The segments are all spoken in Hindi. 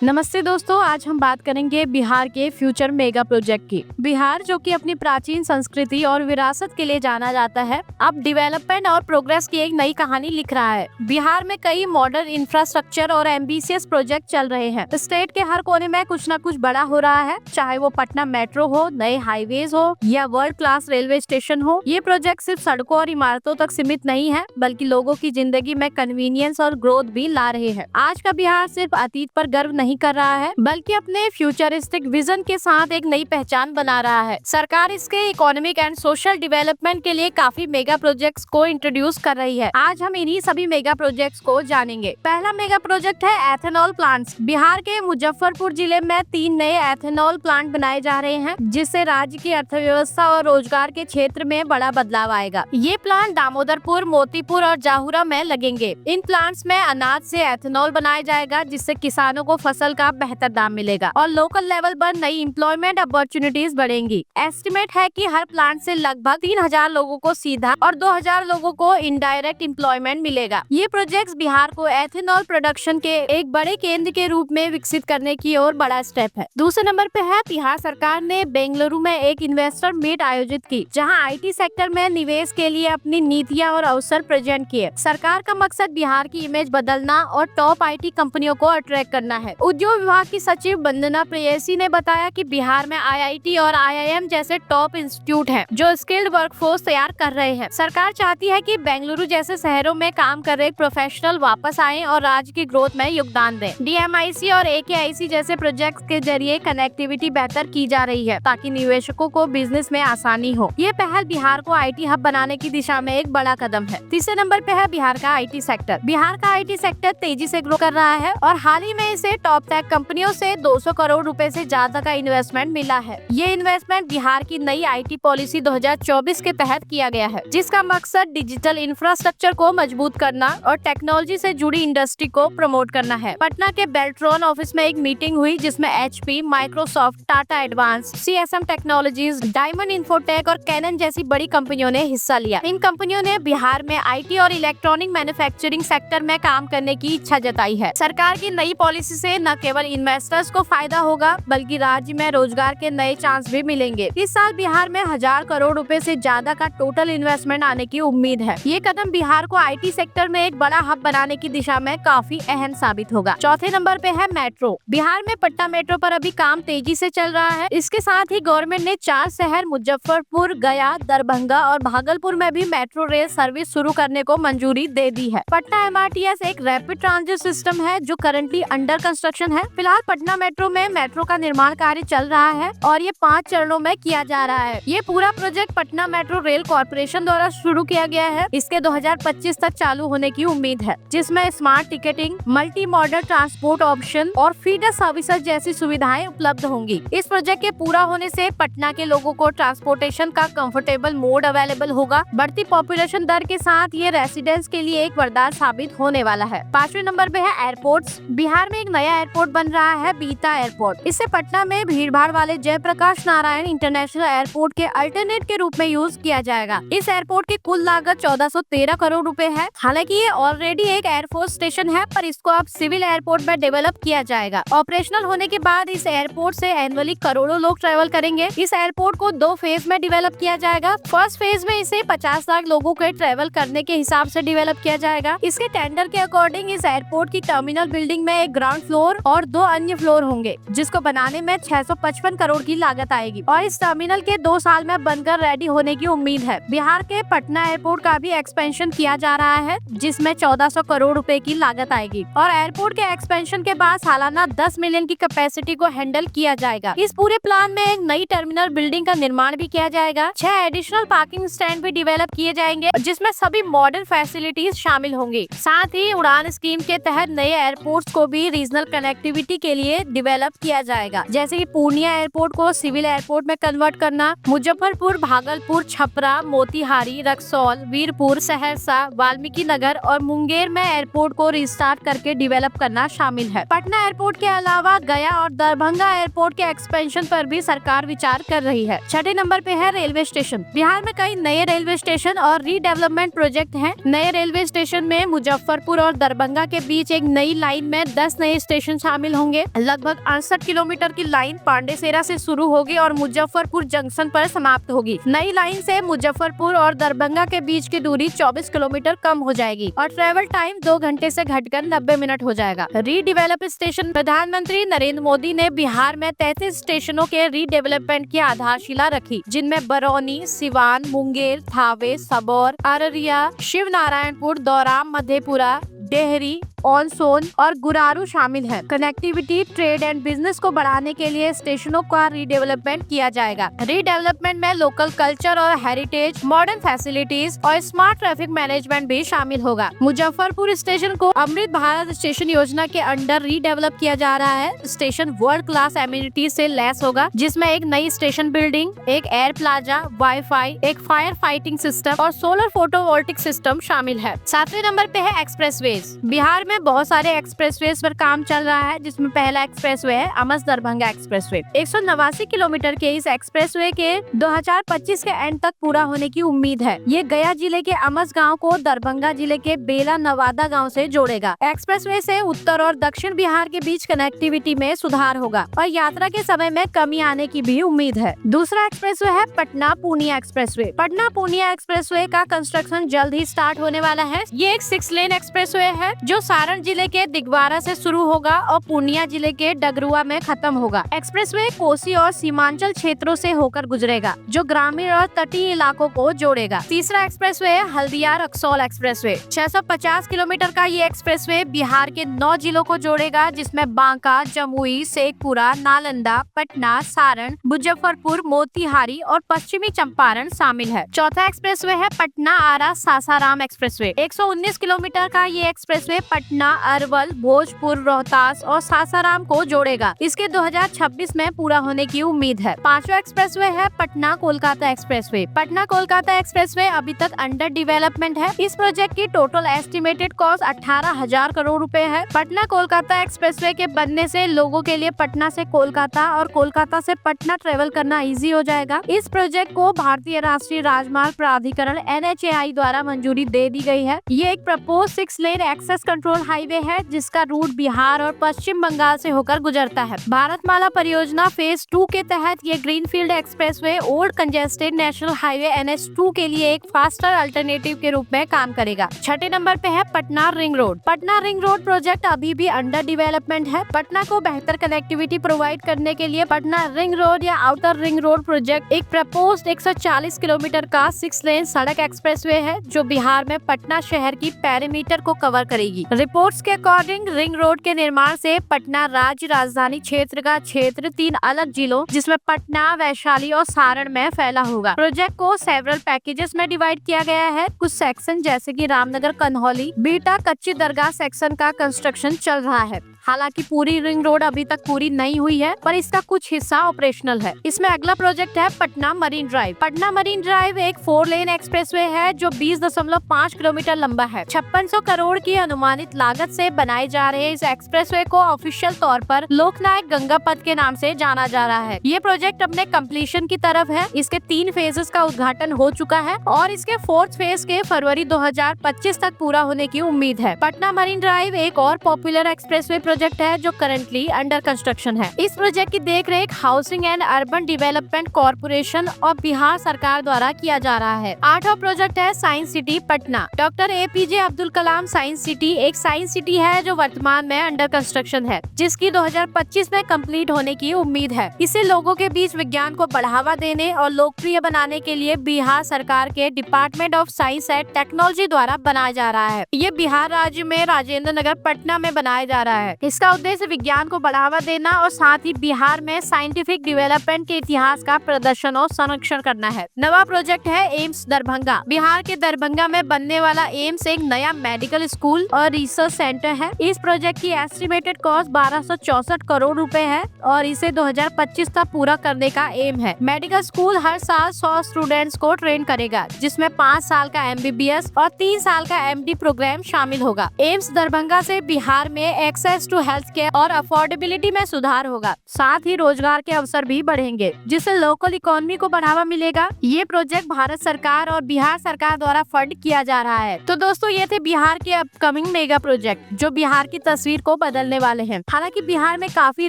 नमस्ते दोस्तों, आज हम बात करेंगे बिहार के फ्यूचर मेगा प्रोजेक्ट की। बिहार जो कि अपनी प्राचीन संस्कृति और विरासत के लिए जाना जाता है, अब डेवलपमेंट और प्रोग्रेस की एक नई कहानी लिख रहा है। बिहार में कई मॉडर्न इंफ्रास्ट्रक्चर और एम्बिशियस प्रोजेक्ट चल रहे हैं। स्टेट के हर कोने में कुछ न कुछ बड़ा हो रहा है, चाहे वो पटना मेट्रो हो, नए हाईवेज हो या वर्ल्ड क्लास रेलवे स्टेशन हो। ये प्रोजेक्ट सिर्फ सड़कों और इमारतों तक सीमित नहीं है, बल्कि लोगों की जिंदगी में कन्वीनियंस और ग्रोथ भी ला रहे हैं। आज का बिहार सिर्फ अतीत पर गर्व नहीं कर रहा है, बल्कि अपने फ्यूचरिस्टिक विजन के साथ एक नई पहचान बना रहा है। सरकार इसके इकोनॉमिक एंड सोशल डेवलपमेंट के लिए काफी मेगा प्रोजेक्ट्स को इंट्रोड्यूस कर रही है। आज हम इन्हीं सभी मेगा प्रोजेक्ट्स को जानेंगे। पहला मेगा प्रोजेक्ट है एथेनॉल प्लांट्स। बिहार के मुजफ्फरपुर जिले में 3 नए एथेनॉल प्लांट बनाए जा रहे हैं, जिससे राज्य की अर्थव्यवस्था और रोजगार के क्षेत्र में बड़ा बदलाव आएगा। ये प्लांट दामोदरपुर, मोतीपुर और जाहुरा में लगेंगे। इन प्लांट्स में अनाज से एथेनॉल बनाया जाएगा, जिससे किसानों को फसल का बेहतर दाम मिलेगा और लोकल लेवल पर नई एम्प्लॉयमेंट अपॉर्चुनिटीज बढ़ेंगी। एस्टिमेट है कि हर प्लांट से लगभग 3000 लोगों को सीधा और 2000 लोगों को इनडायरेक्ट एम्प्लॉयमेंट मिलेगा। ये प्रोजेक्ट्स बिहार को एथेनॉल प्रोडक्शन के एक बड़े केंद्र के रूप में विकसित करने की ओर बड़ा स्टेप है। दूसरे नंबर पे है बिहार सरकार ने बेंगलुरु में एक इन्वेस्टर मीट आयोजित की, जहां आईटी सेक्टर में निवेश के लिए अपनी नीतियां और अवसर प्रेजेंट किए। सरकार का मकसद बिहार की इमेज बदलना और टॉप आईटी कंपनियों को अट्रैक्ट करना है। उद्योग विभाग की सचिव वंदना प्रेयसी ने बताया कि बिहार में आईआईटी और आईआईएम जैसे टॉप इंस्टीट्यूट हैं, जो स्किल्ड वर्कफोर्स तैयार कर रहे हैं। सरकार चाहती है कि बेंगलुरु जैसे शहरों में काम कर रहे प्रोफेशनल वापस आएं और राज्य की ग्रोथ में योगदान दें। डीएमआईसी और एकेआईसी जैसे प्रोजेक्ट्स के जरिए कनेक्टिविटी बेहतर की जा रही है, ताकि निवेशकों को बिजनेस में आसानी हो। ये पहल बिहार को आईटी हब बनाने की दिशा में एक बड़ा कदम है। तीसरे नंबर पे है बिहार का आईटी सेक्टर। बिहार का आईटी सेक्टर तेजी से ग्रो कर रहा है और हाल ही में इसे टॉप टेक कंपनियों से 200 करोड़ रुपए से ज्यादा का इन्वेस्टमेंट मिला है। ये इन्वेस्टमेंट बिहार की नई आईटी पॉलिसी 2024 के तहत किया गया है, जिसका मकसद डिजिटल इंफ्रास्ट्रक्चर को मजबूत करना और टेक्नोलॉजी से जुड़ी इंडस्ट्री को प्रमोट करना है। पटना के बेल्ट्रॉन ऑफिस में एक मीटिंग हुई, जिसमें HP, Microsoft, Tata advance, CSM technologies, diamond infotech और कैनन जैसी बड़ी कंपनियों ने हिस्सा लिया। इन कंपनियों ने बिहार में आईटी और इलेक्ट्रॉनिक मैन्युफैक्चरिंग सेक्टर में काम करने की इच्छा जताई है। सरकार की नई पॉलिसी से न केवल इन्वेस्टर्स को फायदा होगा, बल्कि राज्य में रोजगार के नए चांस भी मिलेंगे। इस साल बिहार में 1000 करोड़ रुपए से ज्यादा का टोटल इन्वेस्टमेंट आने की उम्मीद है। ये कदम बिहार को आईटी सेक्टर में एक बड़ा हब बनाने की दिशा में काफी अहम साबित होगा। चौथे नंबर पे है मेट्रो। बिहार में पटना मेट्रो पर अभी काम तेजी से चल रहा है। इसके साथ ही गवर्नमेंट ने 4 शहर मुजफ्फरपुर, गया, दरभंगा और भागलपुर में भी मेट्रो रेल सर्विस शुरू करने को मंजूरी दे दी है। पटना एमआरटीएस एक रैपिड ट्रांजिट सिस्टम है, जो करंटली अंडर कंस्ट्रक्शन है। फिलहाल पटना मेट्रो में मेट्रो का निर्माण कार्य चल रहा है और ये 5 चरणों में किया जा रहा है। ये पूरा project Patna metro rail corporation द्वारा शुरू किया गया है। इसके 2025 तक चालू होने की उम्मीद है, जिसमें smart ticketing, multi modal transport option और फीडर सर्विसेज जैसी सुविधाएं उपलब्ध होंगी। इस प्रोजेक्ट के पूरा होने से पटना के लोगों को ट्रांसपोर्टेशन का कंफर्टेबल मोड अवेलेबल होगा। बढ़ती पॉपुलेशन दर के साथ ये रेसिडेंट्स के लिए एक वरदान साबित होने वाला है। 5वें नंबर पे है एयरपोर्ट्स। बिहार में एक नया एयरपोर्ट बन रहा है, बीता एयरपोर्ट। इसे पटना में भीड़भाड़ वाले जयप्रकाश नारायण इंटरनेशनल एयरपोर्ट के अल्टरनेट के रूप में यूज किया जाएगा। इस एयरपोर्ट की कुल लागत 1413 करोड़ रुपए है। हालांकि ये ऑलरेडी एक एयरफोर्स स्टेशन है, पर इसको अब सिविल एयरपोर्ट में डेवलप किया जाएगा। ऑपरेशनल होने के बाद इस एयरपोर्ट से एनुअली करोड़ों लोग ट्रेवल करेंगे। इस एयरपोर्ट को 2 फेज में डेवलप किया जाएगा। फर्स्ट फेज में इसे 50 लाख लोगों के ट्रेवल करने के हिसाब से डेवलप किया जाएगा। इसके टेंडर के अकॉर्डिंग इस एयरपोर्ट की टर्मिनल बिल्डिंग में एक ग्राउंड फ्लोर और 2 अन्य फ्लोर होंगे, जिसको बनाने में 655 करोड़ की लागत आएगी और इस टर्मिनल के 2 साल में बनकर रेडी होने की उम्मीद है। बिहार के पटना एयरपोर्ट का भी एक्सपेंशन किया जा रहा है, जिसमें 1400 करोड़ रुपए की लागत आएगी और एयरपोर्ट के एक्सपेंशन के बाद सालाना 10 मिलियन की कैपेसिटी को हैंडल किया जाएगा। इस पूरे प्लान में एक नई टर्मिनल बिल्डिंग का निर्माण भी किया जाएगा। 6 एडिशनल पार्किंग स्टैंड भी डेवलप किए जाएंगे, जिसमें सभी मॉडर्न फैसिलिटीज शामिल होंगी। साथ ही उड़ान स्कीम के तहत नए एयरपोर्ट्स को भी रीजनल कनेक्टिविटी के लिए डेवलप किया जाएगा, जैसे कि पूर्णिया एयरपोर्ट को सिविल एयरपोर्ट में कन्वर्ट करना, मुजफ्फरपुर, भागलपुर, छपरा, मोतिहारी, रक्सौल, वीरपुर, सहरसा, वाल्मीकि नगर और मुंगेर में एयरपोर्ट को रिस्टार्ट करके डेवलप करना शामिल है। पटना एयरपोर्ट के अलावा गया और दरभंगा एयरपोर्ट के एक्सपेंशन पर भी सरकार विचार कर रही है। 6ठे नंबर पे है रेलवे स्टेशन। बिहार में कई नए रेलवे स्टेशन और रीडेवलपमेंट प्रोजेक्ट हैं। नए रेलवे स्टेशन में मुजफ्फरपुर और दरभंगा के बीच एक नई लाइन में 10 नए स्टेशन स्टेशन शामिल होंगे। लगभग 68 किलोमीटर की लाइन पांडेसरा से शुरू होगी और मुजफ्फरपुर जंक्शन पर समाप्त होगी। नई लाइन से मुजफ्फरपुर और दरभंगा के बीच की दूरी 24 किलोमीटर कम हो जाएगी और ट्रेवल टाइम 2 घंटे से घटकर 90 मिनट हो जाएगा। Redevelop station. प्रधानमंत्री नरेंद्र मोदी ने बिहार में 33 स्टेशनों के रीडेवलपमेंट की आधारशिला रखी, जिनमें बरौनी, सिवान, मुंगेर, थावे, सबौर, अररिया, शिवनारायणपुर, दौराम, मधेपुरा, डेहरी, ऑनसोन और गुरारू शामिल है। कनेक्टिविटी, ट्रेड एंड बिजनेस को बढ़ाने के लिए स्टेशनों का रीडेवलपमेंट किया जाएगा। रीडेवलपमेंट में लोकल कल्चर और हेरिटेज, मॉडर्न फैसिलिटीज और स्मार्ट ट्रैफिक मैनेजमेंट भी शामिल होगा। मुजफ्फरपुर स्टेशन को अमृत भारत स्टेशन योजना के अंडर रीडेवलप किया जा रहा है। स्टेशन वर्ल्ड क्लास एमिनिटीज से लैस होगा, जिसमें एक नई स्टेशन बिल्डिंग, एक एयर प्लाजा, वाईफाई, एक फायर फाइटिंग सिस्टम और सोलर फोटोवोल्टिक सिस्टम शामिल है। 7वें नंबर पे है एक्सप्रेसवेज। बिहार में बहुत सारे एक्सप्रेसवेज पर काम चल रहा है, जिसमें पहला एक्सप्रेसवे है अमस दरभंगा एक्सप्रेसवे। 189 किलोमीटर के इस एक्सप्रेसवे के 2025 के एंड तक पूरा होने की उम्मीद है। ये गया जिले के अमस गांव को दरभंगा जिले के बेला नवादा गांव से जोड़ेगा। एक्सप्रेसवे से उत्तर और दक्षिण बिहार के बीच कनेक्टिविटी में सुधार होगा और यात्रा के समय में कमी आने की भी उम्मीद है। दूसरा एक्सप्रेसवे है पटना पूर्णिया एक्सप्रेसवे। पटना पूर्णिया एक्सप्रेसवे का कंस्ट्रक्शन जल्द ही स्टार्ट होने वाला है। ये एक 6 लेन एक्सप्रेसवे है जो सारण जिले के दिगवारा से शुरू होगा और पूर्णिया जिले के डगरुआ में खत्म होगा। एक्सप्रेसवे कोसी और सीमांचल क्षेत्रों से होकर गुजरेगा, जो ग्रामीण और तटीय इलाकों को जोड़ेगा। तीसरा एक्सप्रेसवे है हल्दिया रक्सौल एक्सप्रेसवे। 650 किलोमीटर का ये एक्सप्रेसवे बिहार के 9 जिलों को जोड़ेगा, जिसमें बांका, जमुई, शेखपुरा, नालंदा, पटना, सारण, मुजफ्फरपुर, मोतिहारी और पश्चिमी चंपारण शामिल है। चौथा एक्सप्रेसवे है पटना आरा सासाराम एक्सप्रेसवे। 119 किलोमीटर का ये एक्सप्रेसवे पटना, अरवल, भोजपुर, रोहतास और सासाराम को जोड़ेगा। इसके 2026 में पूरा होने की उम्मीद है। पांचवा एक्सप्रेसवे है पटना कोलकाता एक्सप्रेसवे। पटना कोलकाता एक्सप्रेसवे अभी तक अंडर डेवलपमेंट है। इस प्रोजेक्ट की टोटल एस्टिमेटेड कॉस्ट 18,000 करोड़ रुपए है। पटना कोलकाता एक्सप्रेसवे के बनने से लोगों के लिए पटना से कोलकाता और कोलकाता से पटना ट्रेवल करना इजी हो जाएगा। इस प्रोजेक्ट को भारतीय राष्ट्रीय राजमार्ग प्राधिकरण NHAI द्वारा मंजूरी दे दी गई है। ये एक propose 6 lane access control highway है, जिसका रूट बिहार और पश्चिम बंगाल से होकर गुजरता है। भारतमाला परियोजना फेज 2 के तहत ये greenfield expressway old congested national highway NH2 के लिए एक फास्टर अल्टरनेटिव के रूप में काम करेगा। 6ठे नंबर पे है Patna ring road. Patna ring road project अभी भी अंडर डेवलपमेंट है। पटना को बेहतर कनेक्टिविटी प्रोवाइड करने के लिए पटना रिंग रोड या आउटर रिंग रोड प्रोजेक्ट एक प्रपोज्ड 140 किलोमीटर का 6 लेन सड़क एक्सप्रेसवे है, जो बिहार में पटना शहर की पेरीमीटर को कवर करेगी। रिपोर्ट्स के अकॉर्डिंग रिंग रोड के निर्माण से पटना राज्य राजधानी क्षेत्र का क्षेत्र 3 अलग जिलों, जिसमें पटना, वैशाली और सारण में फैला होगा। प्रोजेक्ट को सेवरल पैकेजेस में डिवाइड किया गया है। कुछ सेक्शन जैसे कि रामनगर, कन्हौली, बीटा, कच्ची दरगाह सेक्शन का कंस्ट्रक्शन चल रहा है। हालांकि पूरी रिंग रोड अभी तक पूरी नहीं हुई है, पर इसका कुछ हिस्सा ऑपरेशनल है। इसमें अगला प्रोजेक्ट है Patna marine drive. Patna marine drive एक 4 लेन एक्सप्रेसवे है, जो 20.5 किलोमीटर लंबा है। 5600 करोड़ की अनुमानित लागत से बनाए जा रहे इस एक्सप्रेसवे को ऑफिशियल तौर पर लोकनायक गंगा पथ के नाम से जाना जा रहा है। ये प्रोजेक्ट अपने कम्प्लीशन की तरफ है। इसके 3 फेजेस का उद्घाटन हो चुका है और इसके 4th फेज के फरवरी 2025 तक पूरा होने की उम्मीद है। पटना मरीन ड्राइव एक और पॉपुलर एक्सप्रेसवे प्रोजेक्ट है, जो करंटली अंडर कंस्ट्रक्शन है। इस प्रोजेक्ट की देखरेख housing and urban development corporation और बिहार सरकार द्वारा किया जा रहा है। 8वां प्रोजेक्ट है science city Patna. Doctor APJ Abdul Kalam science city एक साइंस सिटी है, जो वर्तमान में अंडर कंस्ट्रक्शन है, जिसकी 2025 में कंप्लीट होने की उम्मीद है। इसे लोगों के बीच विज्ञान को बढ़ावा देने और लोकप्रिय बनाने के लिए बिहार सरकार के department of science and technology द्वारा बनाया जा रहा है। ये बिहार राज्य में राजेंद्र नगर पटना में बनाया जा रहा है। इसका उद्देश्य विज्ञान को बढ़ावा देना और साथ ही बिहार में साइंटिफिक डेवलपमेंट के इतिहास का प्रदर्शन और संरक्षण करना है। नवा प्रोजेक्ट है एम्स दरभंगा। बिहार के दरभंगा में बनने वाला एम्स एक नया मेडिकल स्कूल और रिसर्च सेंटर है। इस प्रोजेक्ट की एस्टिमेटेड कॉस्ट 1264 करोड़ रुपए है और इसे 2025 तक पूरा करने का एम है। मेडिकल स्कूल हर साल 100 स्टूडेंट्स को ट्रेन करेगा, जिसमें 5 साल का MBBS और 3 साल का MD प्रोग्राम शामिल होगा। एम्स दरभंगा से बिहार में एक्सेस टू हेल्थ केयर और अफोर्डेबिलिटी में सुधार होगा। साथ ही रोजगार के अवसर भी बढ़ेंगे, जिससे लोकल इकोनॉमी को बढ़ावा मिलेगा। ये प्रोजेक्ट भारत सरकार और बिहार सरकार द्वारा फंड किया जा रहा है। तो दोस्तों, ये थे बिहार के अपकमिंग मेगा प्रोजेक्ट जो बिहार की तस्वीर को बदलने वाले हैं। हालांकि बिहार में काफी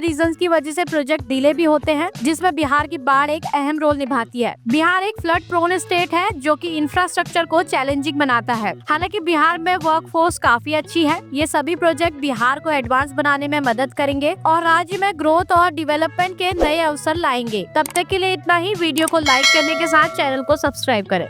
रीजंस की वजह से प्रोजेक्ट डिले भी होते हैं, जिसमें बिहार की बाढ़ एक अहम रोल निभाती है। बिहार एक फ्लड प्रोन स्टेट है जो कि इंफ्रास्ट्रक्चर को चैलेंजिंग बनाता है। हालांकि बिहार में वर्कफोर्स काफी अच्छी है। ये सभी प्रोजेक्ट बिहार को एडवांस बनाने में मदद करेंगे और राज्य में ग्रोथ और डेवलपमेंट के नए अवसर लाएंगे। तब तक के लिए इतना ही। वीडियो को लाइक करने के साथ चैनल को सब्सक्राइब करें।